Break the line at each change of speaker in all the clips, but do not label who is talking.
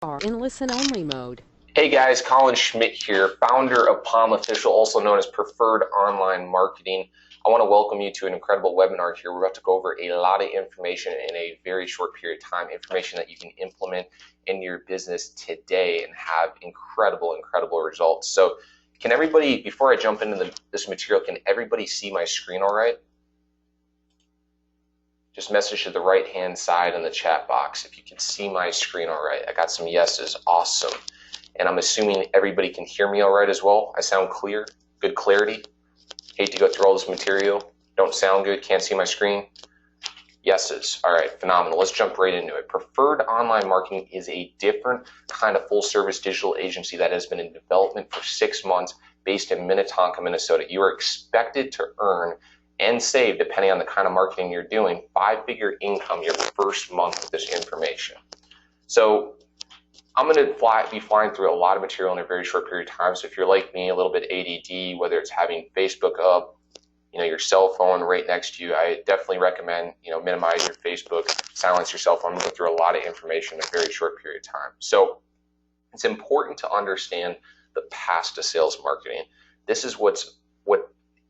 are in listen-only mode.
Hey guys, Colin Schmidt here, founder of P.O.M Official, also known as Preferred Online Marketing. I want to welcome you to an incredible webinar here. We're about to go over a lot of information in a very short period of time, information that you can implement in your business today and have incredible results. So can everybody, before I jump into this material, can everybody see my screen all right? Just message to the right-hand side in the chat box if you can see my screen all right. I got some yeses, awesome. And I'm assuming everybody can hear me all right as well. I sound clear, good clarity. Hate to go through all this material. Don't sound good, can't see my screen. Yeses, all right, phenomenal. Let's jump right into it. Preferred Online Marketing is a different kind of full-service digital agency that has been in development for 6 months based in Minnetonka, Minnesota. You are expected to earn and save, depending on the kind of marketing you're doing, 5-figure income your first month with this information. So I'm going to be flying through a lot of material in a very short period of time. So if you're like me, a little bit ADD, whether it's having Facebook up, your cell phone right next to you, I definitely recommend, minimize your Facebook, silence your cell phone. I'm going to go through a lot of information in a very short period of time. So it's important to understand the past to sales marketing. This is what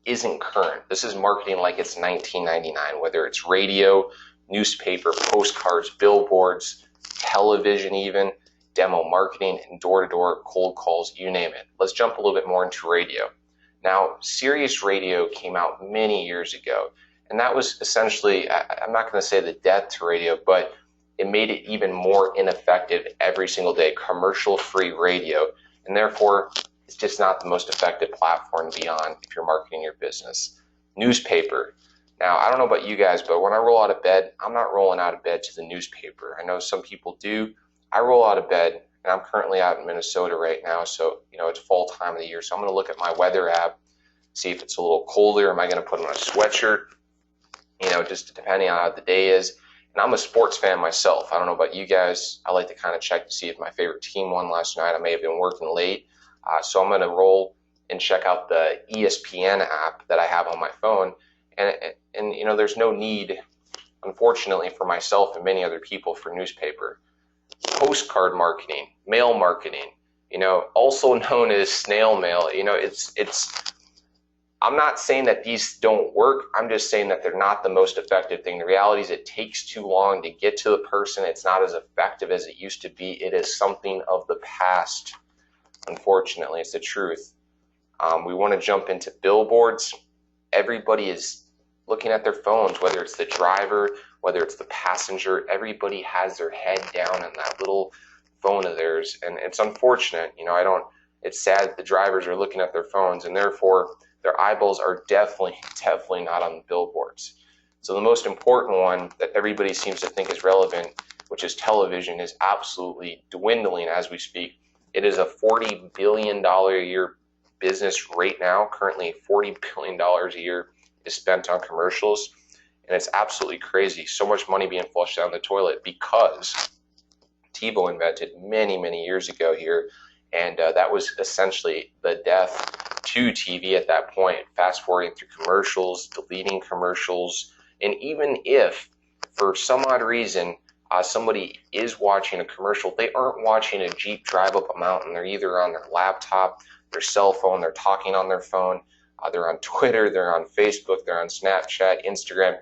isn't current. This is marketing like it's 1999, whether it's radio, newspaper, postcards, billboards, television even, demo marketing, and door-to-door cold calls, you name it. Let's jump a little bit more into radio. Now, Sirius Radio came out many years ago, and that was essentially, I'm not going to say the death to radio, but it made it even more ineffective every single day, commercial-free radio, and therefore it's just not the most effective platform beyond if you're marketing your business. Newspaper. Now, I don't know about you guys, but when I roll out of bed, I'm not rolling out of bed to the newspaper. I know some people do. I roll out of bed, and I'm currently out in Minnesota right now, so it's fall time of the year. So I'm going to look at my weather app, see if it's a little colder. Am I going to put on a sweatshirt? Just depending on how the day is. And I'm a sports fan myself. I don't know about you guys. I like to kind of check to see if my favorite team won last night. I may have been working late. So I'm going to roll and check out the ESPN app that I have on my phone. And there's no need, unfortunately, for myself and many other people for newspaper. Postcard marketing, mail marketing, also known as snail mail. I'm not saying that these don't work. I'm just saying that they're not the most effective thing. The reality is it takes too long to get to the person. It's not as effective as it used to be. It is something of the past. Unfortunately, it's the truth. We want to jump into billboards. Everybody is looking at their phones, whether it's the driver, whether it's the passenger. Everybody has their head down on that little phone of theirs, and it's unfortunate. It's sad that the drivers are looking at their phones, and therefore their eyeballs are definitely not on the billboards. So the most important one that everybody seems to think is relevant, which is television, is absolutely dwindling as we speak. It is a $40 billion a year business right now. Currently, $40 billion a year is spent on commercials, and it's absolutely crazy. So much money being flushed down the toilet because TiVo invented many years ago here, and that was essentially the death to TV at that point. Fast forwarding through commercials, deleting commercials, and even if for some odd reason somebody is watching a commercial, they aren't watching a Jeep drive up a mountain. They're either on their laptop, their cell phone, they're talking on their phone, they're on Twitter, they're on Facebook, they're on Snapchat, Instagram.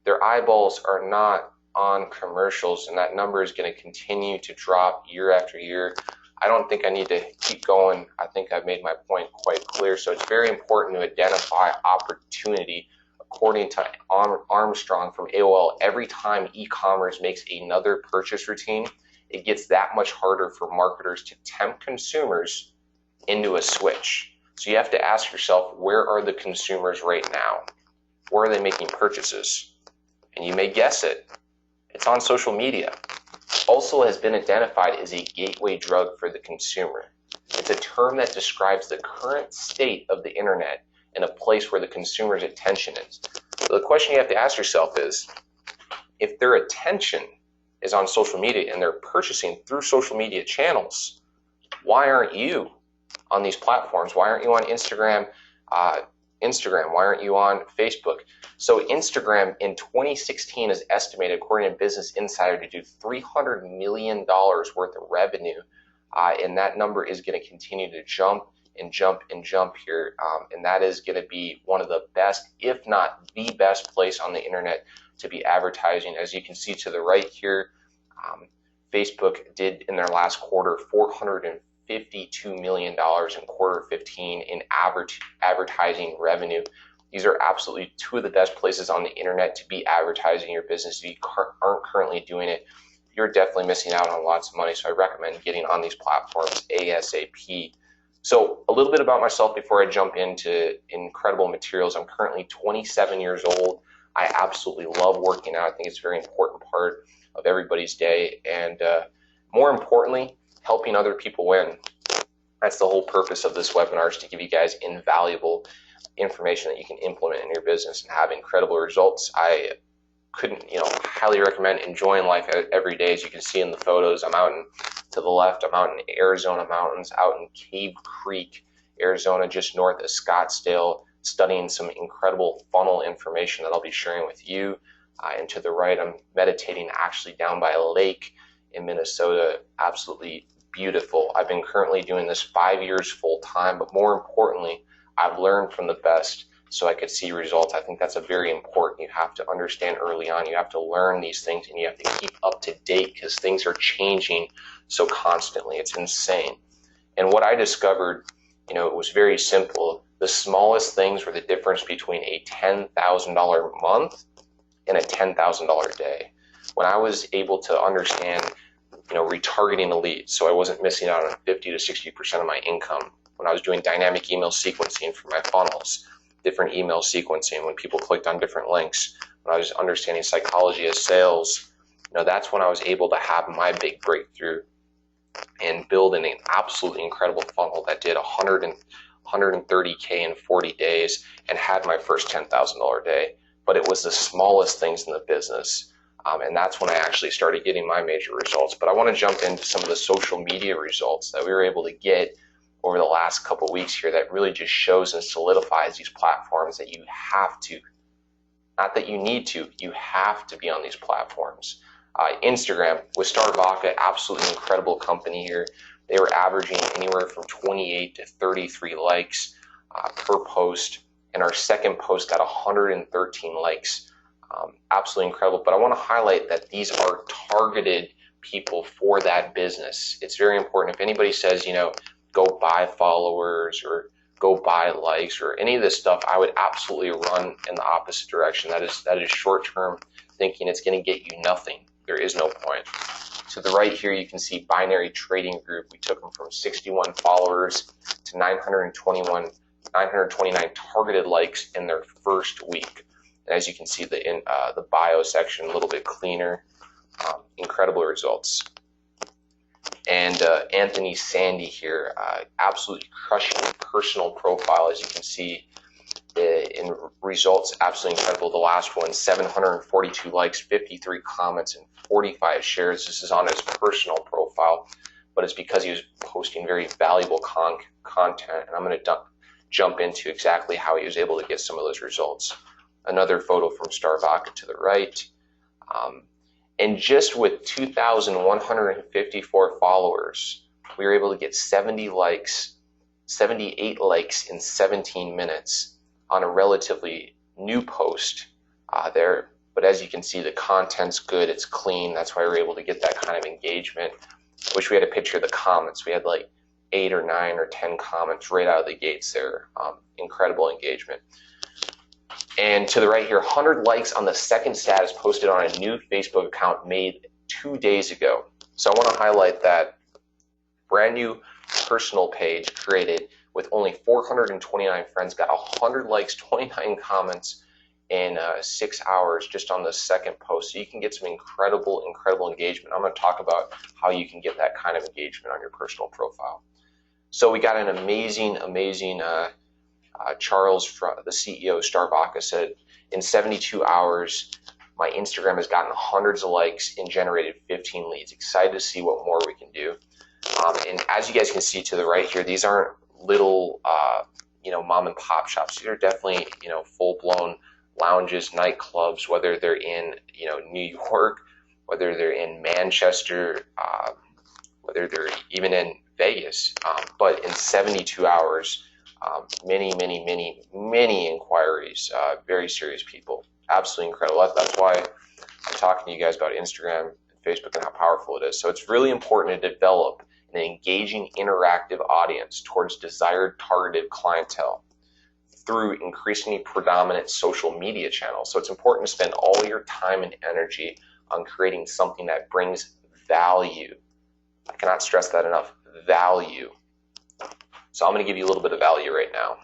Their eyeballs are not on commercials, and that number is going to continue to drop year after year. I don't think I need to keep going. I think I've made my point quite clear. So it's very important to identify opportunity. According to Armstrong from AOL, every time e-commerce makes another purchase routine, it gets that much harder for marketers to tempt consumers into a switch. So you have to ask yourself, where are the consumers right now? Where are they making purchases? And you may guess it. It's on social media. Also has been identified as a gateway drug for the consumer. It's a term that describes the current state of the internet in a place where the consumer's attention is. So the question you have to ask yourself is, if their attention is on social media and they're purchasing through social media channels, why aren't you on these platforms? Why aren't you on Instagram, Instagram? Why aren't you on Facebook? So Instagram in 2016 is estimated, according to Business Insider, to do $300 million worth of revenue. And that number is going to continue to jump and jump and jump here. And that is going to be one of the best, if not the best place on the internet to be advertising. As you can see to the right here, Facebook did in their last quarter $452 million in quarter 15 in advertising revenue. These are absolutely two of the best places on the internet to be advertising your business. If you aren't currently doing it, you're definitely missing out on lots of money. So I recommend getting on these platforms ASAP. So a little bit about myself before I jump into incredible materials. I'm currently 27 years old. I absolutely love working out. I think it's a very important part of everybody's day. And more importantly, helping other people win. That's the whole purpose of this webinar, is to give you guys invaluable information that you can implement in your business and have incredible results. I couldn't, highly recommend enjoying life every day. As you can see in the photos, I'm out to the left, I'm out in Arizona mountains, out in Cave Creek, Arizona, just north of Scottsdale, studying some incredible funnel information that I'll be sharing with you. And to the right, I'm meditating actually down by a lake in Minnesota. Absolutely beautiful. I've been currently doing this 5 years full time, but more importantly, I've learned from the best so I could see results. I think that's a very important. You have to understand early on. You have to learn these things, and you have to keep up to date because things are changing so constantly. It's insane. And what I discovered, it was very simple. The smallest things were the difference between a $10,000 month and a $10,000 day. When I was able to understand, retargeting the leads, so I wasn't missing out on 50 to 60% of my income. When I was doing dynamic email sequencing for my funnels, different email sequencing, when people clicked on different links, when I was understanding psychology of sales, that's when I was able to have my big breakthrough and build an absolutely incredible funnel that did 130K in 40 days and had my first $10,000 day. But it was the smallest things in the business. And that's when I actually started getting my major results. But I want to jump into some of the social media results that we were able to get over the last couple of weeks here that really just shows and solidifies these platforms that you have to, not that you need to, you have to be on these platforms. Instagram with Star Vodka, absolutely incredible company here. They were averaging anywhere from 28 to 33 likes per post. And our second post got 113 likes. Absolutely incredible. But I want to highlight that these are targeted people for that business. It's very important. If anybody says, go buy followers or go buy likes or any of this stuff, I would absolutely run in the opposite direction. That is short-term thinking. It's going to get you nothing. There is no point. To the right here, you can see Binary Trading Group. We took them from 61 followers to 929 targeted likes in their first week. And as you can see, the bio section a little bit cleaner. Incredible results. And Anthony Sandy here, absolutely crushing personal profile. As you can see in results, absolutely incredible. The last one, 742 likes, 53 comments, and 45 shares. This is on his personal profile, but it's because he was posting very valuable content. And I'm going to jump into exactly how he was able to get some of those results. Another photo from Star Vodka to the right. And just with 2,154 followers, we were able to get 78 likes in 17 minutes on a relatively new post there. But as you can see, the content's good, it's clean. That's why we were able to get that kind of engagement. Wish we had a picture of the comments. We had like 8 or 9 or 10 comments right out of the gates there. Incredible engagement. And to the right here, 100 likes on the second status posted on a new Facebook account made 2 days ago. So I want to highlight that brand new personal page created with only 429 friends, got 100 likes, 29 comments in 6 hours just on the second post. So you can get some incredible engagement. I'm going to talk about how you can get that kind of engagement on your personal profile. So we got an amazing Charles, the CEO of Star Vodka, said, in 72 hours, my Instagram has gotten hundreds of likes and generated 15 leads. Excited to see what more we can do. And as you guys can see to the right here, these aren't little mom and pop shops. These are definitely, full-blown lounges, nightclubs, whether they're in, New York, whether they're in Manchester, whether they're even in Vegas. But in 72 hours, many, many, many, many inquiries, very serious people. Absolutely incredible. That's why I'm talking to you guys about Instagram and Facebook and how powerful it is. So it's really important to develop an engaging, interactive audience towards desired targeted clientele through increasingly predominant social media channels. So it's important to spend all your time and energy on creating something that brings value. I cannot stress that enough, value. So I'm going to give you a little bit of value right now.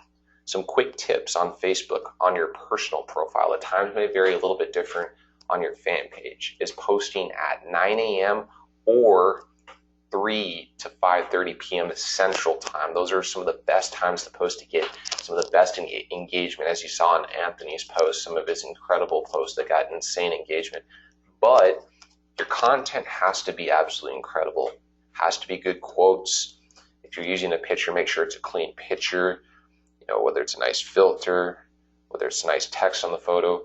Some quick tips on Facebook on your personal profile. At times may vary a little bit different on your fan page. Is posting at 9 a.m. or 3 to 5:30 p.m. Central Time. Those are some of the best times to post to get some of the best engagement, as you saw in Anthony's post, some of his incredible posts that got insane engagement. But your content has to be absolutely incredible. Has to be good quotes. If you're using a picture, make sure it's a clean picture, whether it's a nice filter, whether it's nice text on the photo.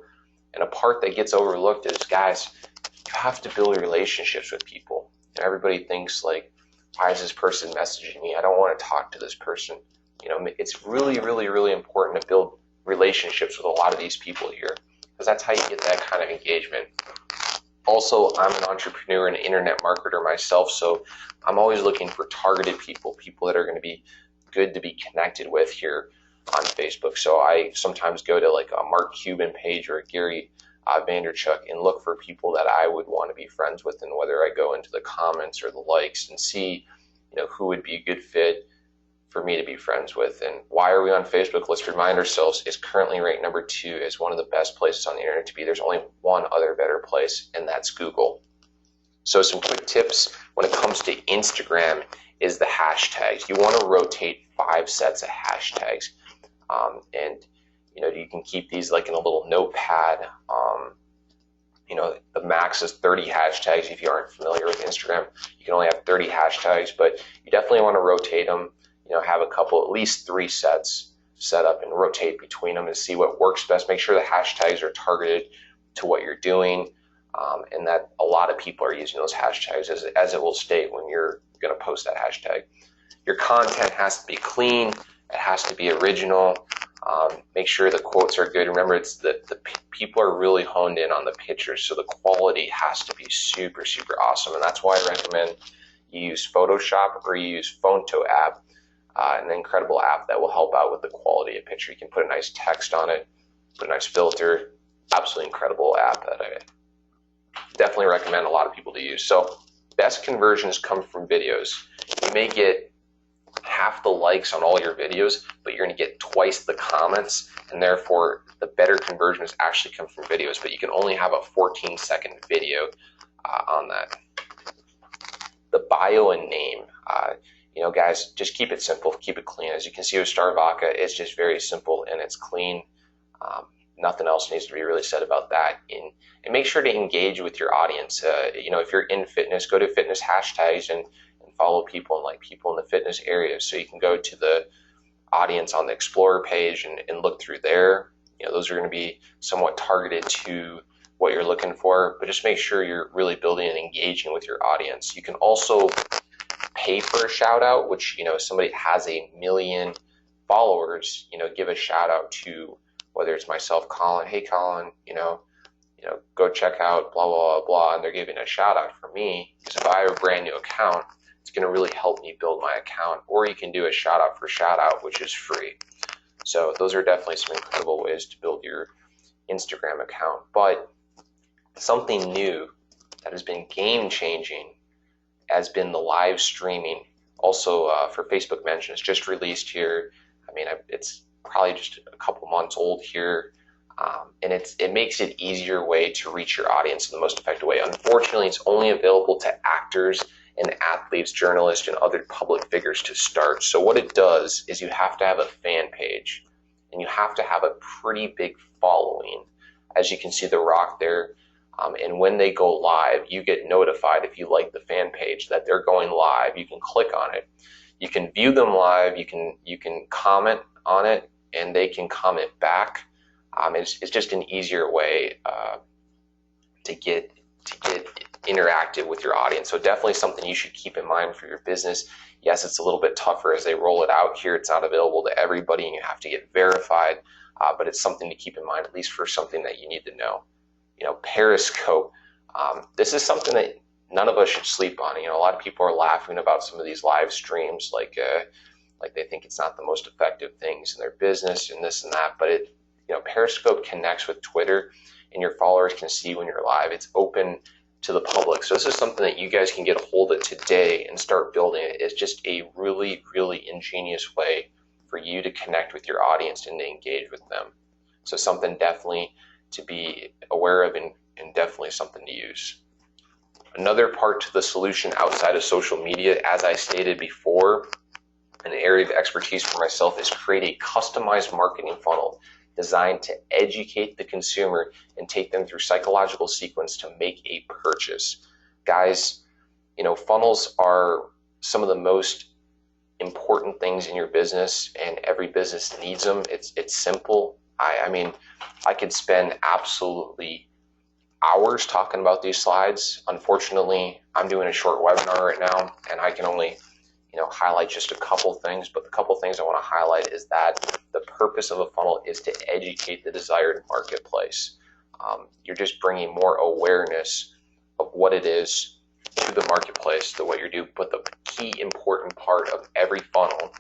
And a part that gets overlooked is, guys, you have to build relationships with people. And everybody thinks, like, why is this person messaging me? I don't want to talk to this person. It's really, really, really important to build relationships with a lot of these people here, because that's how you get that kind of engagement. Also, I'm an entrepreneur and an internet marketer myself, so I'm always looking for targeted people that are going to be good to be connected with here on Facebook. So I sometimes go to like a Mark Cuban page or a Gary Vaynerchuk and look for people that I would want to be friends with, and whether I go into the comments or the likes and see, who would be a good fit for me to be friends with. And why are we on Facebook? Let's remind ourselves, it's currently ranked number 2 as one of the best places on the internet to be. There's only one other better place, and that's Google. So some quick tips when it comes to Instagram is the hashtags. You want to rotate 5 sets of hashtags. And you can keep these like in a little notepad. The max is 30 hashtags. If you aren't familiar with Instagram, you can only have 30 hashtags, but you definitely want to rotate them. Have a couple, at least 3 sets set up and rotate between them and see what works best. Make sure the hashtags are targeted to what you're doing, and that a lot of people are using those hashtags, as it will state when you're going to post that hashtag. Your content has to be clean. It has to be original. Make sure the quotes are good. Remember, it's the people are really honed in on the pictures, so the quality has to be super, super awesome. And that's why I recommend you use Photoshop or you use Phonto app, an incredible app that will help out with the quality of picture. You can put a nice text on it, put a nice filter. Absolutely incredible app that I definitely recommend a lot of people to use. So best conversions come from videos. You may get half the likes on all your videos, but you're going to get twice the comments, and therefore the better conversions actually come from videos, but you can only have a 14-second video on that. The bio and name, guys, just keep it simple, keep it clean. As you can see with Star Vodka, it's just very simple and it's clean. Nothing else needs to be really said about that. And make sure to engage with your audience. If you're in fitness, go to fitness hashtags and follow people and like people in the fitness area. So you can go to the audience on the Explorer page and look through there. Those are going to be somewhat targeted to what you're looking for, but just make sure you're really building and engaging with your audience. You can also pay for a shout out, which, if somebody has 1 million followers, give a shout out to, whether it's myself, Colin, hey Colin, go check out blah, blah, blah, blah, and they're giving a shout out for me, because if I have a brand new account, it's going to really help me build my account. Or you can do a shout out for shout out, which is free. So those are definitely some incredible ways to build your Instagram account. But something new that has been game changing has been the live streaming. Also for Facebook mentions, just released here. It's probably just a couple months old here. And it makes it easier way to reach your audience in the most effective way. Unfortunately, it's only available to actors and athletes, journalists, and other public figures to start. So what it does is you have to have a fan page, and you have to have a pretty big following. As you can see The Rock there, and when they go live, you get notified if you like the fan page that they're going live. You can click on it. You can view them live. You can comment on it, and they can comment back. It's just an easier way to get interactive with your audience. So definitely something you should keep in mind for your business. Yes, it's a little bit tougher as they roll it out here. It's not available to everybody, and you have to get verified. But it's something to keep in mind, at least for something that you need to know. Periscope. This is something that none of us should sleep on. A lot of people are laughing about some of these live streams, like they think it's not the most effective things in their business and this and that. But Periscope connects with Twitter, and your followers can see when you're live. It's open to the public. So this is something that you guys can get a hold of today and start building it. It's just a really, really ingenious way for you to connect with your audience and to engage with them. So something definitely to be aware of, and definitely something to use. Another part to the solution outside of social media, as I stated before, an area of expertise for myself is create a customized marketing funnel designed to educate the consumer and take them through psychological sequence to make a purchase. Guys, funnels are some of the most important things in your business, and every business needs them. It's simple. I mean, I could spend absolutely hours talking about these slides. Unfortunately, I'm doing a short webinar right now, and I can only highlight just a couple things. But the couple things I want to highlight is that the purpose of a funnel is to educate the desired marketplace. You're just bringing more awareness of what it is to the marketplace, to what you're doing. But the key important part of every funnel,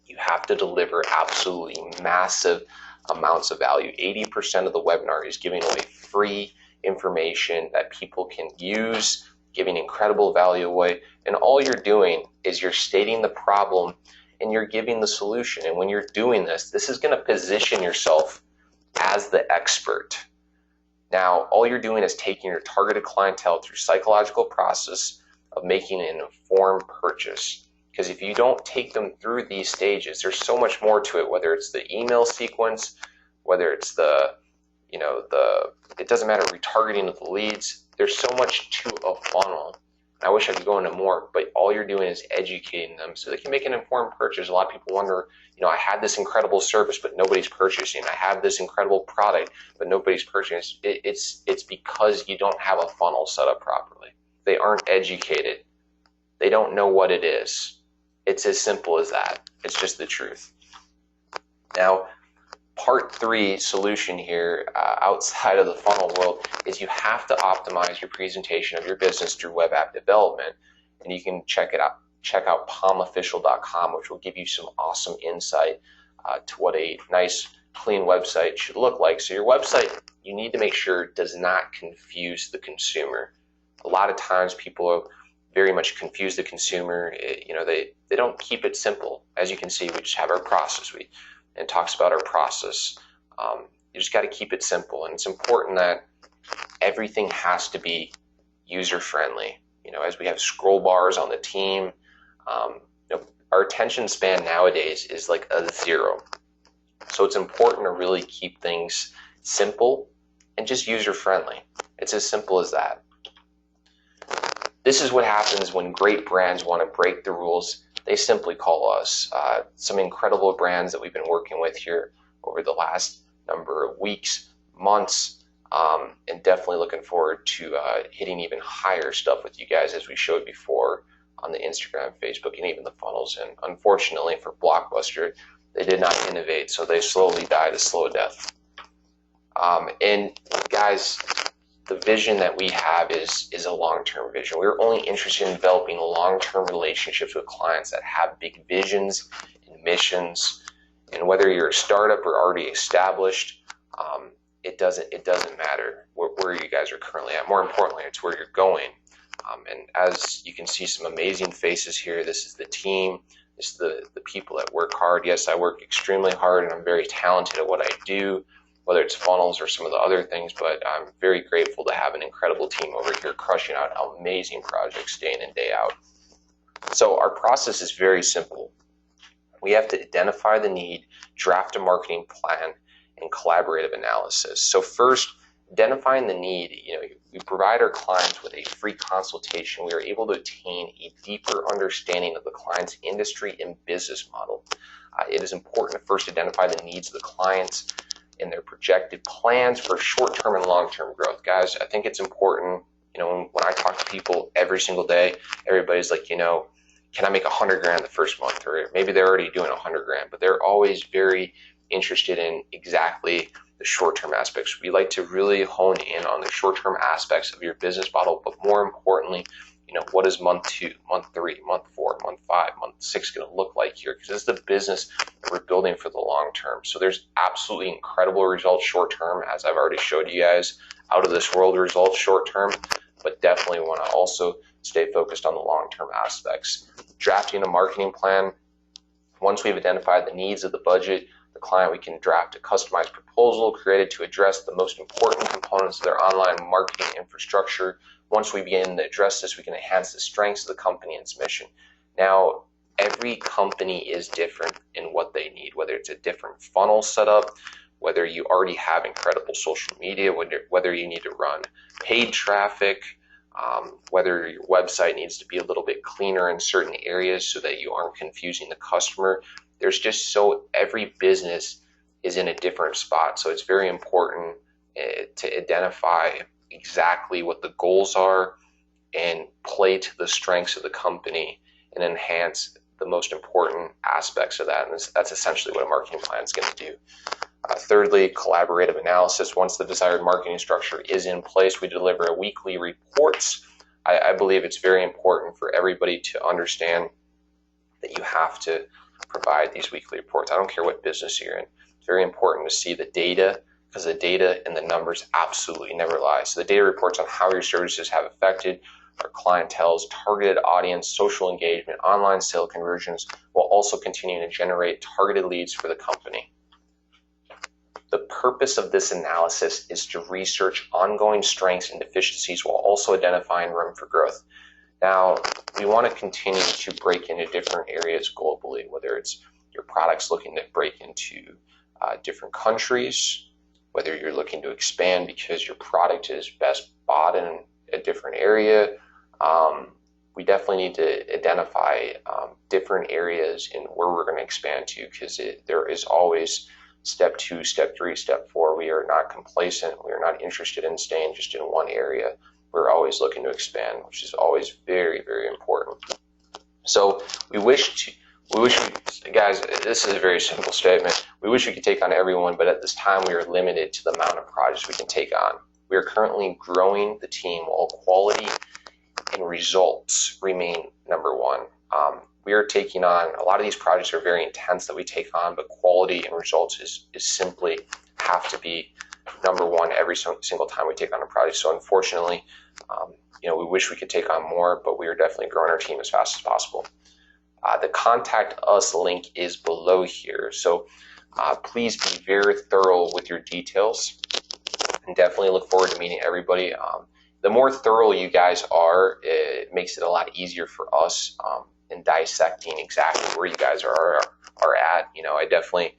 you have to deliver absolutely massive amounts of value. 80% of the webinar is giving away free information that people can use, giving incredible value away. And all you're doing is you're stating the problem and you're giving the solution. And when you're doing this, this is going to position yourself as the expert. Now, all you're doing is taking your targeted clientele through psychological process of making an informed purchase. Because if you don't take them through these stages, there's so much more to it, whether it's the email sequence, whether it's it doesn't matter, retargeting of the leads. There's so much to a funnel. I wish I could go into more, but all you're doing is educating them so they can make an informed purchase. A lot of people wonder, I had this incredible service, but nobody's purchasing. I have this incredible product, but nobody's purchasing. It's because you don't have a funnel set up properly. They aren't educated. They don't know what it is. It's as simple as that. It's just the truth. Now, part 3 solution here outside of the funnel world is you have to optimize your presentation of your business through web app development. And you can check it out. Check out POMofficial.com, which will give you some awesome insight to what a nice, clean website should look like. So your website, you need to make sure does not confuse the consumer. A lot of times people are very much confuse the consumer. They don't keep it simple. As you can see, we just have our process. And talks about our process. You just got to keep it simple, and it's important that everything has to be user-friendly. As we have scroll bars on the team, our attention span nowadays is like a 0. So it's important to really keep things simple and just user-friendly. It's as simple as that. This is what happens when great brands want to break the rules. They simply call us. Some incredible brands that we've been working with here over the last number of weeks, months, and definitely looking forward to hitting even higher stuff with you guys as we showed before on the Instagram, Facebook, and even the funnels. And unfortunately for Blockbuster, they did not innovate, so they slowly died a slow death. And guys, the vision that we have is a long-term vision. We're only interested in developing long-term relationships with clients that have big visions and missions. And whether you're a startup or already established, it doesn't matter where you guys are currently at. More importantly, it's where you're going. And as you can see, some amazing faces here. This is the team. This is the people that work hard. Yes, I work extremely hard, and I'm very talented at what I do, whether it's funnels or some of the other things, but I'm very grateful to have an incredible team over here crushing out amazing projects day in and day out. So our process is very simple. We have to identify the need, draft a marketing plan, and collaborative analysis. So first, Identifying the need, we provide our clients with a free consultation. We are able to attain a deeper understanding of the client's industry and business model. It is important to first identify the needs of the clients and their projected plans for short-term and long-term growth. Guys, I think it's important, when I talk to people every single day, everybody's like, can I make 100 grand the first month? Or maybe they're already doing 100 grand, but they're always very interested in exactly the short-term aspects. We like to really hone in on the short-term aspects of your business model, but more importantly, what is month 2, month 3, month 4, month 5, month 6 going to look like here? Because this is the business that we're building for the long term. So there's absolutely incredible results short-term, as I've already showed you guys, out of this world results short-term, but definitely want to also stay focused on the long-term aspects. Drafting a marketing plan. Once we've identified the needs of the budget, the client, we can draft a customized proposal created to address the most important components of their online marketing infrastructure. Once we begin to address this, we can enhance the strengths of the company and its mission. Now, every company is different in what they need, whether it's a different funnel setup, whether you already have incredible social media, whether you need to run paid traffic, whether your website needs to be a little bit cleaner in certain areas so that you aren't confusing the customer. There's just every business is in a different spot. So it's very important to identify exactly what the goals are and play to the strengths of the company and enhance the most important aspects of that. And that's essentially what a marketing plan is going to do. Thirdly, collaborative analysis. Once the desired marketing structure is in place, we deliver weekly reports. I believe it's very important for everybody to understand that you have to provide these weekly reports. I don't care what business you're in. It's very important to see the data, because the data and the numbers absolutely never lie. So the data reports on how your services have affected our clientele's targeted audience, social engagement, online sale conversions, while also continuing to generate targeted leads for the company. The purpose of this analysis is to research ongoing strengths and deficiencies while also identifying room for growth. Now, we want to continue to break into different areas globally, whether it's your products looking to break into different countries, whether you're looking to expand because your product is best bought in a different area. We definitely need to identify different areas in where we're going to expand to, because there is always step 2, step 3, step 4. We are not complacent. We are not interested in staying just in one area. We're always looking to expand, which is always very, very important. So guys, this is a very simple statement. We wish we could take on everyone, but at this time we are limited to the amount of projects we can take on. We are currently growing the team while quality and results remain number one. We are taking on, a lot of these projects are very intense that we take on, but quality and results is simply have to be number one every single time we take on a project. So unfortunately, we wish we could take on more, but we are definitely growing our team as fast as possible. The contact us link is below here. So please be very thorough with your details, and definitely look forward to meeting everybody. The more thorough you guys are, it makes it a lot easier for us in dissecting exactly where you guys are at. I definitely,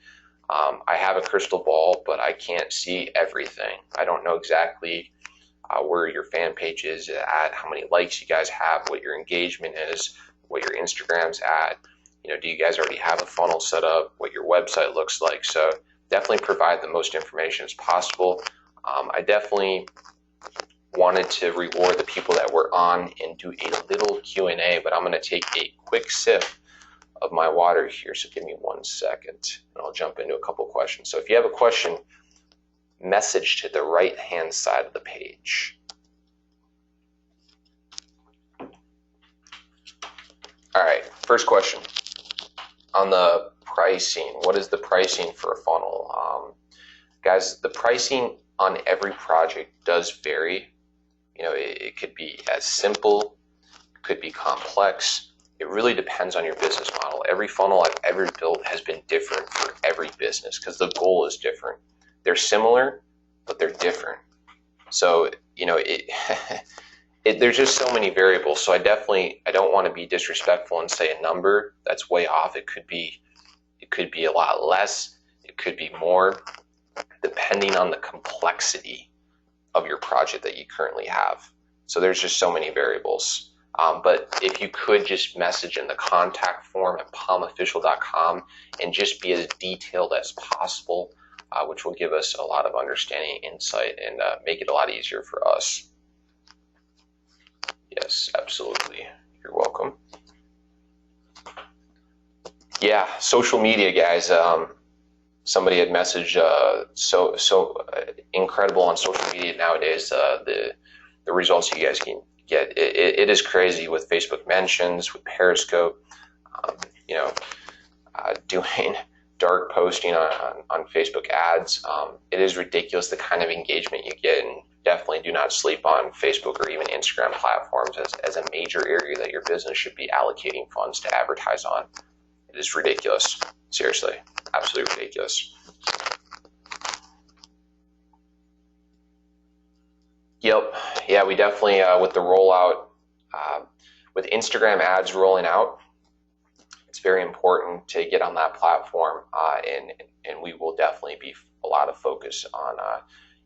I have a crystal ball, but I can't see everything. I don't know exactly where your fan page is at, how many likes you guys have, what your engagement is, what your Instagram's at. Do you guys already have a funnel set up, what your website looks like? So definitely provide the most information as possible. I definitely wanted to reward the people that were on and do a little Q&A, but I'm going to take a quick sip of my water here, so give me 1 second and I'll jump into a couple questions. So if you have a question, message to the right hand side of the page. All right, first question on the pricing. What is the pricing for a funnel? Guys, the pricing on every project does vary. It could be as simple, it could be complex. It really depends on your business model. Every funnel I've ever built has been different for every business because the goal is different. They're similar, but they're different. So, there's just so many variables. So I don't want to be disrespectful and say a number that's way off. It could be a lot less. It could be more, depending on the complexity of your project that you currently have. So there's just so many variables. But if you could just message in the contact form at pomofficial.com and just be as detailed as possible, which will give us a lot of understanding, insight, and make it a lot easier for us. Yes, absolutely. You're welcome. Yeah, social media, guys. Somebody had messaged so incredible on social media nowadays. The results you guys can get, it is crazy with Facebook mentions, with Periscope, doing dark posting on Facebook ads. It is ridiculous the kind of engagement you get, and definitely do not sleep on Facebook or even Instagram platforms as a major area that your business should be allocating funds to advertise on. It is ridiculous. Seriously, absolutely ridiculous. Yep. Yeah, we definitely, with the rollout, with Instagram ads rolling out, it's very important to get on that platform, and we will definitely be a lot of focus on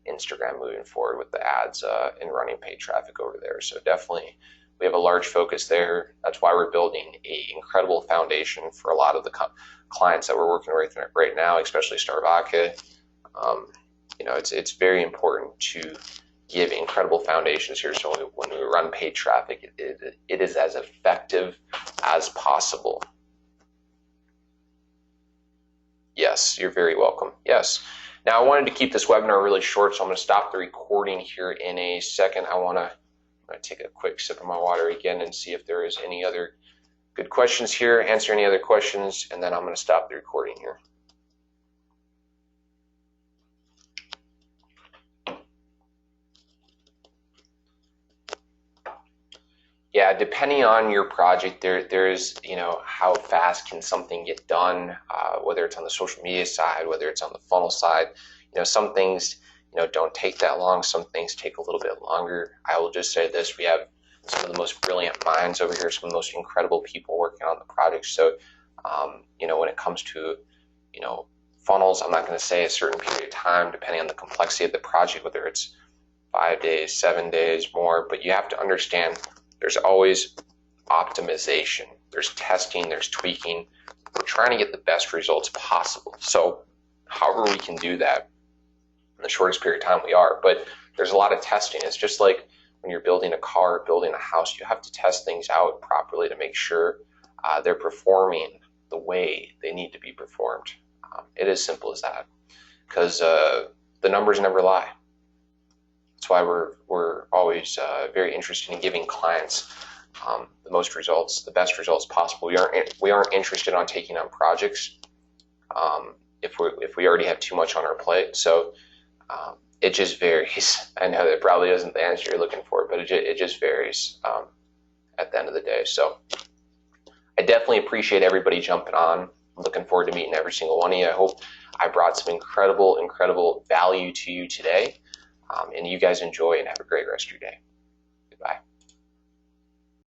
Instagram moving forward with the ads and running paid traffic over there. So definitely we have a large focus there. That's why we're building an incredible foundation for a lot of the clients that we're working with right now, especially Starvaca. It's very important to give incredible foundations here, so when we run paid traffic, it is as effective as possible. Yes, you're very welcome. Yes. Now, I wanted to keep this webinar really short, so I'm going to stop the recording here in a second. I'm going to take a quick sip of my water again and see if there is any other good questions here, answer any other questions, and then I'm going to stop the recording here. Yeah, depending on your project, there's, how fast can something get done, whether it's on the social media side, whether it's on the funnel side. Some things, don't take that long. Some things take a little bit longer. I will just say this: we have some of the most brilliant minds over here, some of the most incredible people working on the project. So, when it comes to, funnels, I'm not going to say a certain period of time, depending on the complexity of the project, whether it's 5 days, 7 days, more. But you have to understand, there's always optimization, there's testing, there's tweaking. We're trying to get the best results possible. So however we can do that in the shortest period of time, we are. But there's a lot of testing. It's just like when you're building a car, building a house, you have to test things out properly to make sure they're performing the way they need to be performed. It is simple as that, because the numbers never lie. That's why we're always very interested in giving clients the most results, the best results possible. We aren't interested on taking on projects if we already have too much on our plate. So it just varies. I know that probably isn't the answer you're looking for, but it just varies at the end of the day. So I definitely appreciate everybody jumping on. I'm looking forward to meeting every single one of you. I hope I brought some incredible value to you today. And you guys enjoy and have a great rest of your day.